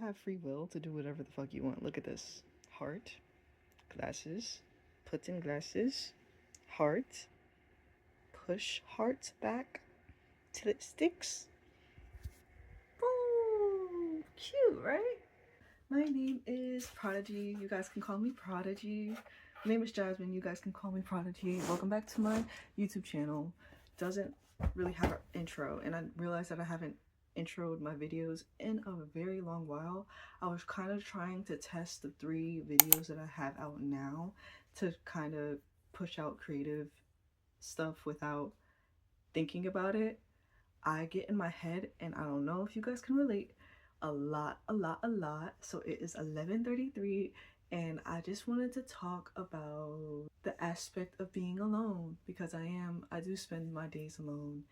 have free will to do whatever the fuck you want. Look at this. Heart, glasses, put in glasses, heart, push heart back till it sticks. Boom! Cute, right? My name is Prodigy. You guys can call me Prodigy. My name is Jasmine. You guys can call me Prodigy. Welcome back to my YouTube channel. Doesn't really have an intro, and I realized that I haven't introed my videos in a very long while. I was kind of trying to test the 3 videos that I have out now to kind of push out creative stuff without thinking about it. I get in my head, and I don't know if you guys can relate, a lot. So it is 11:33, and I just wanted to talk about the aspect of being alone, because I do spend my days alone,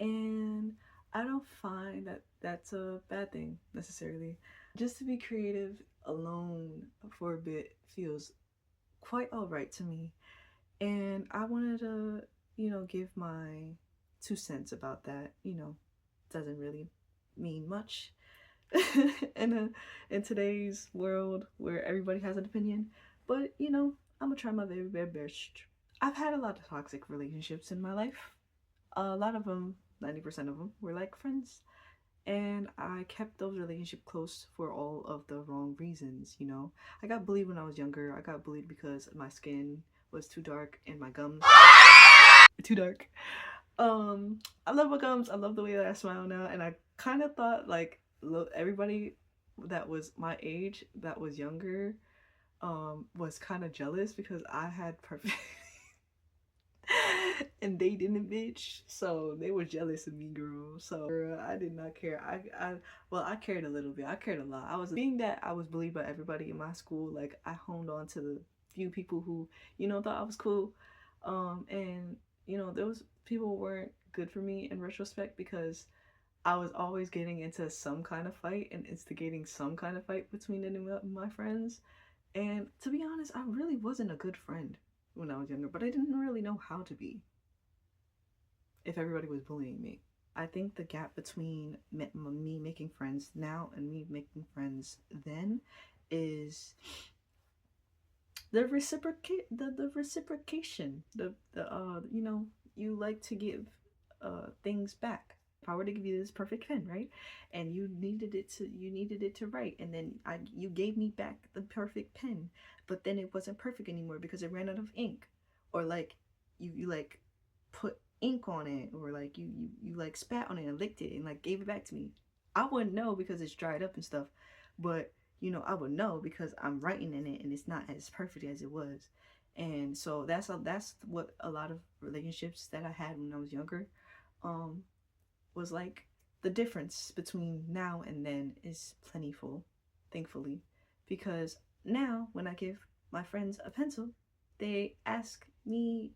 and I don't find that that's a bad thing necessarily. Just to be creative alone for a bit feels quite alright to me, and I wanted to, give my 2 cents about that. Doesn't really mean much in today's world where everybody has an opinion, but I'm gonna try my very best. I've had a lot of toxic relationships in my life. A lot of them, 90% of them, were like friends, and I kept those relationships close for all of the wrong reasons. I got bullied when I was younger. I got bullied because my skin was too dark and my gums too dark. I love my gums. I love the way that I smile now, and I kind of thought like everybody that was my age that was younger was kind of jealous because I had perfect and they didn't, bitch. So they were jealous of me, girl. So I did not care. I cared a little bit. I cared a lot. I was being that I was bullied by everybody in my school. Like, I honed on to the few people who thought I was cool, and those people weren't good for me in retrospect, because I was always getting into some kind of fight and instigating some kind of fight between any of my friends. And to be honest, I really wasn't a good friend when I was younger, but I didn't really know how to be if everybody was bullying me. I think the gap between me making friends now and me making friends then is the reciprocation. You like to give things back. If I were to give you this perfect pen, right, and you needed it to write, and then you gave me back the perfect pen, but then it wasn't perfect anymore because it ran out of ink, or like you like put ink on it, or like you like spat on it and licked it and like gave it back to me. I wouldn't know because it's dried up and stuff, but I would know because I'm writing in it and it's not as perfect as it was. And so that's what a lot of relationships that I had when I was younger was like. The difference between now and then is plentiful, thankfully, because now when I give my friends a pencil, they ask me,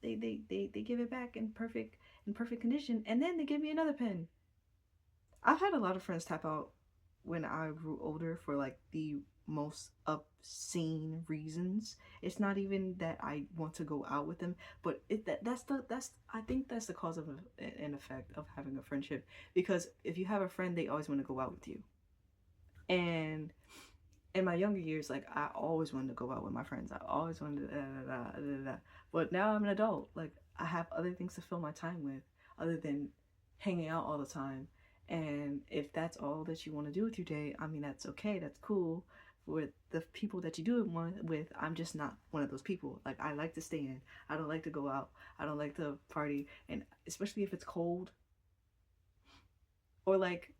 they give it back in perfect condition, and then they give me another pen. I've had a lot of friends tap out when I grew older for like the most obscene reasons. It's not even that I want to go out with them, but I think that's the cause of an effect of having a friendship, because if you have a friend, they always want to go out with you. And in my younger years, like, I always wanted to go out with my friends. I always wanted to but now I'm an adult. Like, I have other things to fill my time with other than hanging out all the time. And if that's all that you want to do with your day, I mean, that's okay, that's cool. With the people that you do it with, I'm just not one of those people. Like, I like to stay in. I don't like to go out. I don't like to party. And especially if it's cold, or like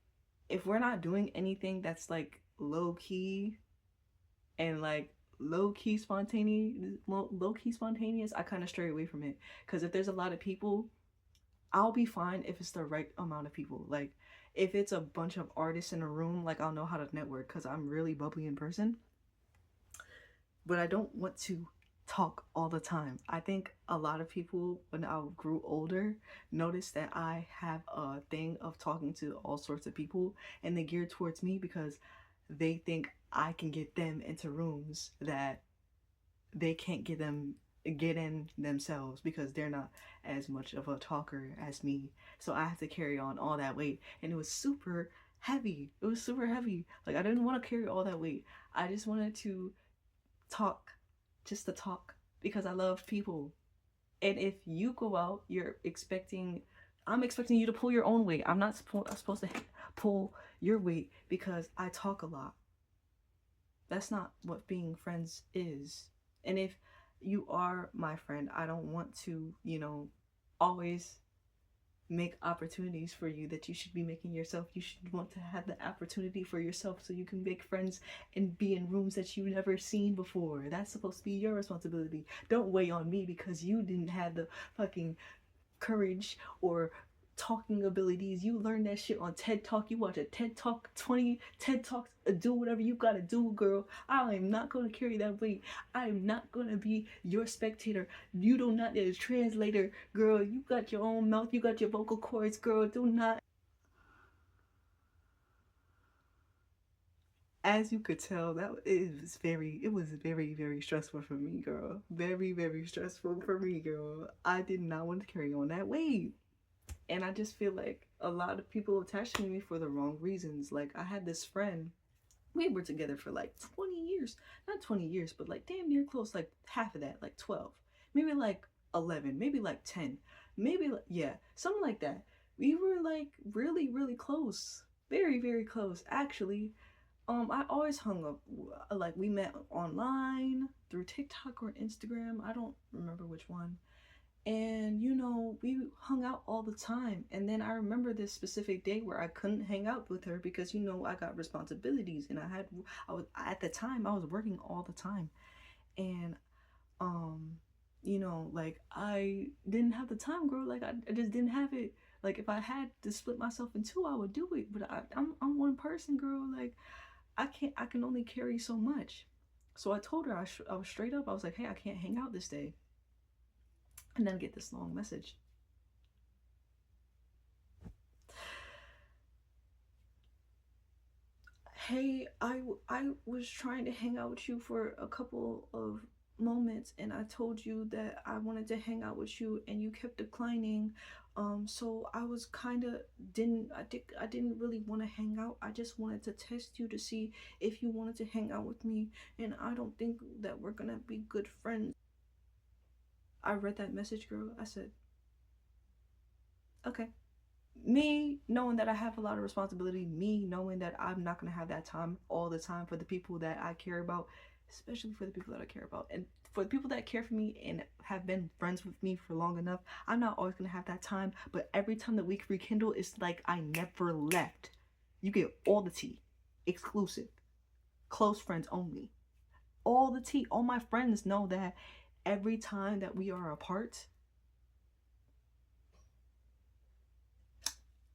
if we're not doing anything that's like low key and like low key spontaneous, I kind of stray away from it. Because if there's a lot of people, I'll be fine if it's the right amount of people. Like, if it's a bunch of artists in a room, like, I'll know how to network because I'm really bubbly in person. But I don't want to talk all the time. I think a lot of people, when I grew older, noticed that I have a thing of talking to all sorts of people, and they gear towards me because they think I can get them into rooms that they can't get in themselves, because they're not as much of a talker as me. So I have to carry on all that weight, and it was super heavy. It was super heavy. Like, I didn't want to carry all that weight. I just wanted to talk, just to talk, because I love people. And if you go out, I'm expecting you to pull your own weight. I'm supposed to pull your weight because I talk a lot. That's not what being friends is. And if you are my friend, I don't want to, always make opportunities for you that you should be making yourself. You should want to have the opportunity for yourself so you can make friends and be in rooms that you've never seen before. That's supposed to be your responsibility. Don't weigh on me because you didn't have the fucking courage or talking abilities. You learn that shit on TED Talk. You watch a TED Talk, 20 TED Talks, do whatever you gotta do, girl. I am not gonna carry that weight. I am not gonna be your spectator. You do not need a translator, girl. You got your own mouth. You got your vocal cords, girl. Do not. As you could tell, it was very, very stressful for me, girl. Very, very stressful for me, girl. I did not want to carry on that weight. And I just feel like a lot of people attached to me for the wrong reasons. Like, I had this friend, we were together for like 20 years. Not 20 years, but like damn near close, like half of that, like 12. Maybe like 11, maybe like 10. Maybe, yeah, something like that. We were like really, really close. Very, very close. Actually, I always hung up, like we met online through TikTok or Instagram. I don't remember which one. And we hung out all the time. And then I remember this specific day where I couldn't hang out with her because I got responsibilities, and I was at the time I was working all the time. And like I didn't have the time, girl. Like I just didn't have it. Like if I had to split myself in two, I would do it. But I'm one person, girl. Like I can only carry so much. So I told her, I was straight up. I was like, hey, I can't hang out this day. And then get this long message. Hey, I was trying to hang out with you for a couple of moments, and I told you that I wanted to hang out with you, and you kept declining. So I was kind of I didn't really want to hang out. I just wanted to test you to see if you wanted to hang out with me, and I don't think that we're gonna be good friends. I read that message, girl. I said, okay. Me knowing that I have a lot of responsibility, me knowing that I'm not going to have that time all the time for the people that I care about, especially for the people that I care about. And for the people that care for me and have been friends with me for long enough, I'm not always going to have that time. But every time that we rekindle, it's like I never left. You get all the tea. Exclusive. Close friends only. All the tea. All my friends know that every time that we are apart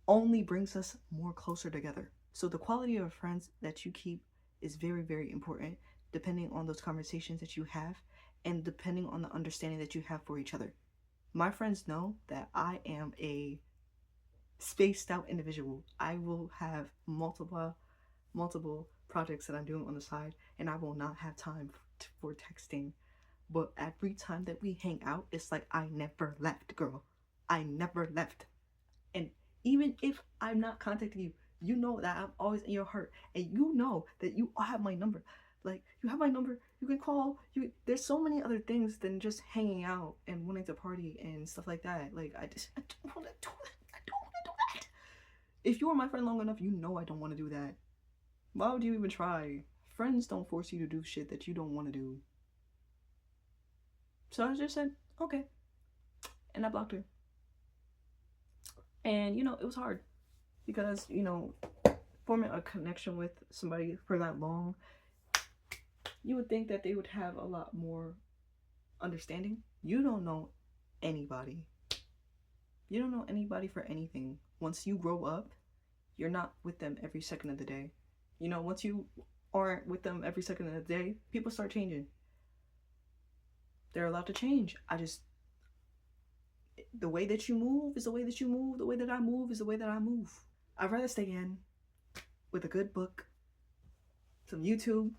only brings us more closer together. So the quality of friends that you keep is very, very important, depending on those conversations that you have and depending on the understanding that you have for each other. My friends know that I am a spaced out individual. I will have multiple projects that I'm doing on the side, and I will not have time for texting. But every time that we hang out, it's like I never left, girl. I never left. And even if I'm not contacting you, you know that I'm always in your heart, and you know that you have my number. Like, you have my number, you can call. There's so many other things than just hanging out and wanting to party and stuff like that. Like, I don't want to do that. I don't want to do that. If you were my friend long enough, you know I don't want to do that. Why would you even try? Friends don't force you to do shit that you don't want to do. So I just said, okay. And I blocked her. And, it was hard because, forming a connection with somebody for that long, you would think that they would have a lot more understanding. You don't know anybody. You don't know anybody for anything. Once you grow up, you're not with them every second of the day. Once you aren't with them every second of the day, people start changing. They're allowed to change. The way that you move is the way that you move. The way that I move is the way that I move. I'd rather stay in with a good book, some YouTube,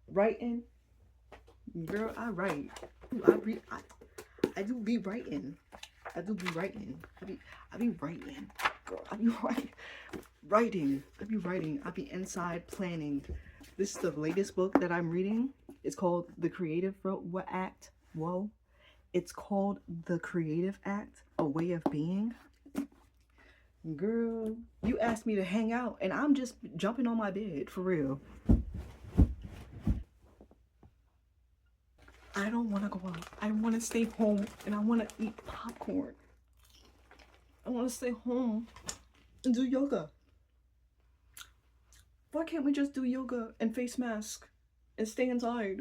writing. Girl, I write. I do be writing. I do be writing. I be writing. Girl, I be writing. I be writing. I be inside planning. This is the latest book that I'm reading. It's called The Creative Act. Whoa. It's called The Creative Act, A Way of Being. Girl, you asked me to hang out and I'm just jumping on my bed, for real. I don't want to go out. I want to stay home and I want to eat popcorn. I want to stay home and do yoga. Why can't we just do yoga and face mask and stay inside?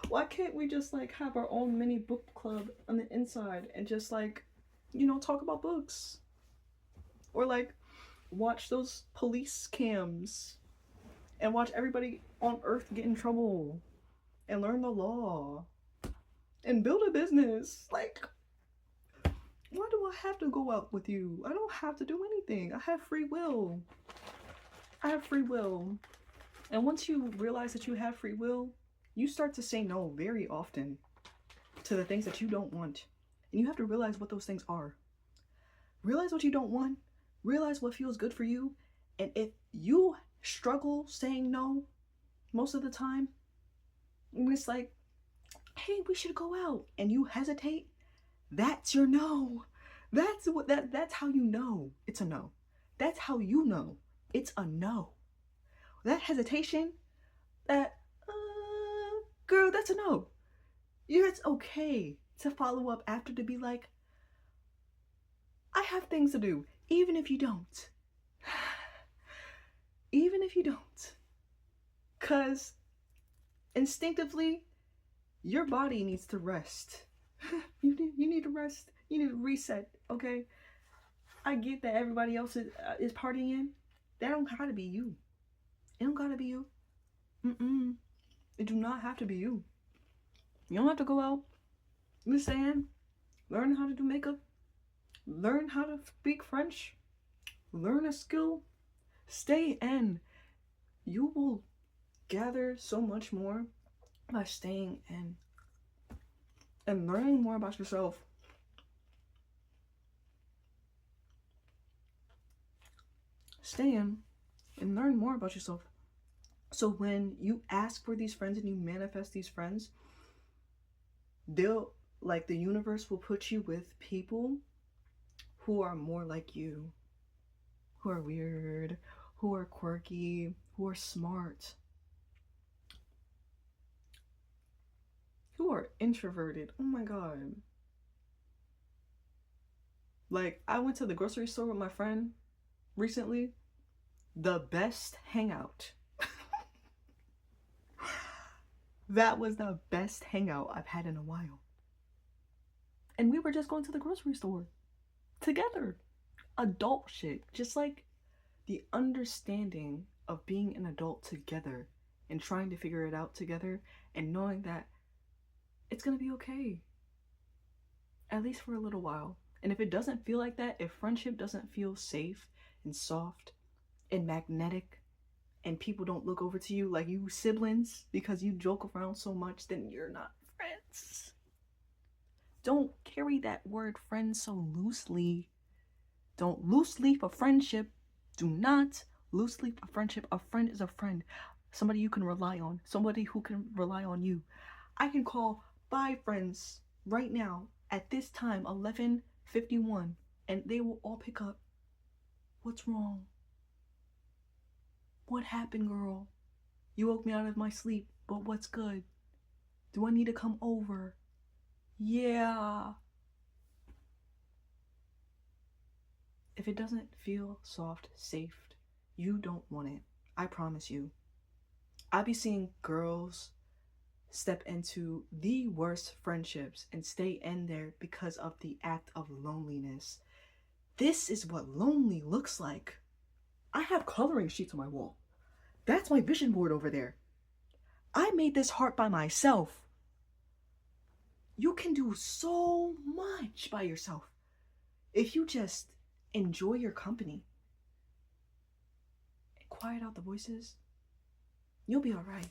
Why can't we just like have our own mini book club on the inside and just like, you know, talk about books? Or like watch those police cams and watch everybody on earth get in trouble and learn the law and build a business. Like, why do I have to go out with you? I don't have to do anything. I have free will. I have free will. And once you realize that you have free will, you start to say no very often to the things that you don't want. And you have to realize what those things are. Realize what you don't want. Realize what feels good for you. And if you struggle saying no most of the time, and it's like, hey, we should go out, and you hesitate, that's your no. That's how you know it's a no. That's how you know it's a no. That hesitation, that girl, that's a no. It's okay to follow up after, to be like, I have things to do, even if you don't. Even if you don't. Because instinctively, your body needs to rest. You need to rest. You need to reset, okay? I get that everybody else is partying. That don't gotta be you. It don't gotta be you. It do not have to be you. You don't have to go out. Understand? Learn how to do makeup. Learn how to speak French. Learn a skill. Stay in. You will gather so much more by staying in and learning more about yourself. Stay in and learn more about yourself. So when you ask for these friends and you manifest these friends, they'll, like, the universe will put you with people who are more like you, who are weird, who are quirky, who are smart, who are introverted. Oh my God. Like, I went to the grocery store with my friend recently. The best hangout. That was the best hangout I've had in a while. And we were just going to the grocery store together. Adult shit. Just like the understanding of being an adult together and trying to figure it out together and knowing that it's gonna be okay. At least for a little while. And if it doesn't feel like that, if friendship doesn't feel safe and soft and magnetic, and people don't look over to you like you siblings because you joke around so much, then you're not friends. Don't carry that word friend so loosely. Don't loose leaf a friendship. Do not loose leaf a friendship. A friend is a friend. Somebody you can rely on. Somebody who can rely on you. I can call 5 friends right now at this time, 11:51, and they will all pick up. What's wrong? What happened, girl? You woke me out of my sleep, but what's good? Do I need to come over? Yeah. If it doesn't feel soft, safe, you don't want it. I promise you. I be seeing girls step into the worst friendships and stay in there because of the act of loneliness. This is what lonely looks like. I have coloring sheets on my wall. That's my vision board over there. I made this heart by myself. You can do so much by yourself if you just enjoy your company. Quiet out the voices. You'll be alright.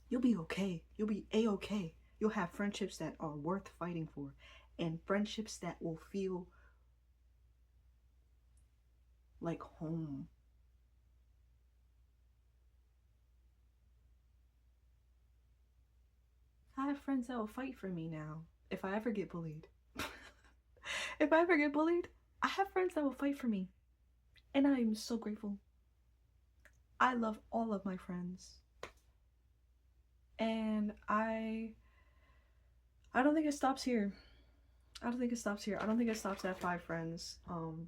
You'll be okay. You'll be A-okay. You'll have friendships that are worth fighting for. and friendships that will feel like home. I have friends that will fight for me now if I ever get bullied. If I ever get bullied, I have friends that will fight for me. And I am so grateful. I love all of my friends. And I don't think it stops here. I don't think it stops here. I don't think it stops at 5 friends.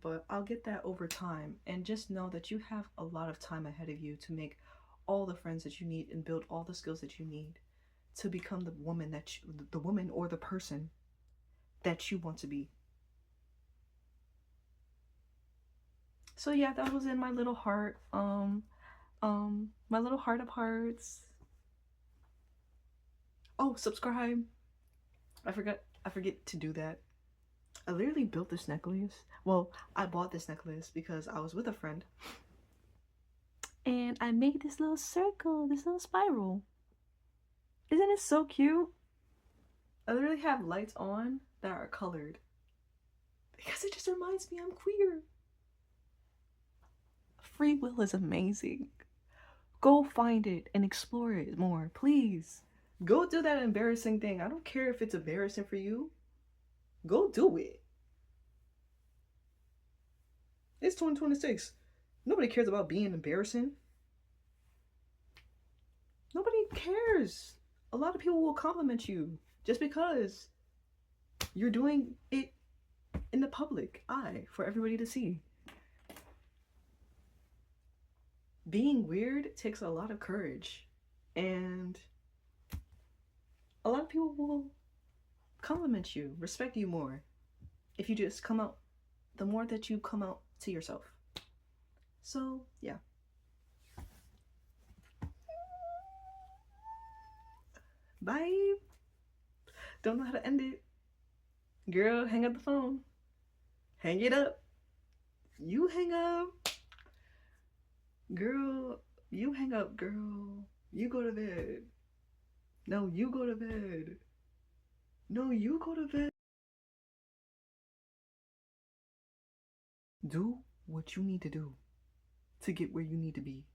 But I'll get that over time. And just know that you have a lot of time ahead of you to make all the friends that you need and build all the skills that you need to become the woman the woman or the person that you want to be. So yeah, that was in my little heart. My little heart of hearts. Oh, subscribe. I forget to do that. I literally built this necklace. Well, I bought this necklace because I was with a friend. And I made this little circle, this little spiral. Isn't it so cute? I literally have lights on that are colored. Because it just reminds me I'm queer. Free will is amazing. Go find it and explore it more, please. Go do that embarrassing thing. I don't care if it's embarrassing for you. Go do it. It's 2026. Nobody cares about being embarrassing. Nobody cares. A lot of people will compliment you just because you're doing it in the public eye for everybody to see. Being weird takes a lot of courage, and a lot of people will compliment you, respect you more if you just come out, the more that you come out to yourself. So yeah. Bye. Don't know how to end it. Girl, hang up the phone. Hang it up. You hang up. Girl, you hang up, girl. You go to bed. No, you go to bed. No, you go to bed. Do what you need to do to get where you need to be.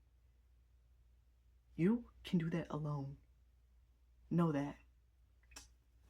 You can do that alone. Know that.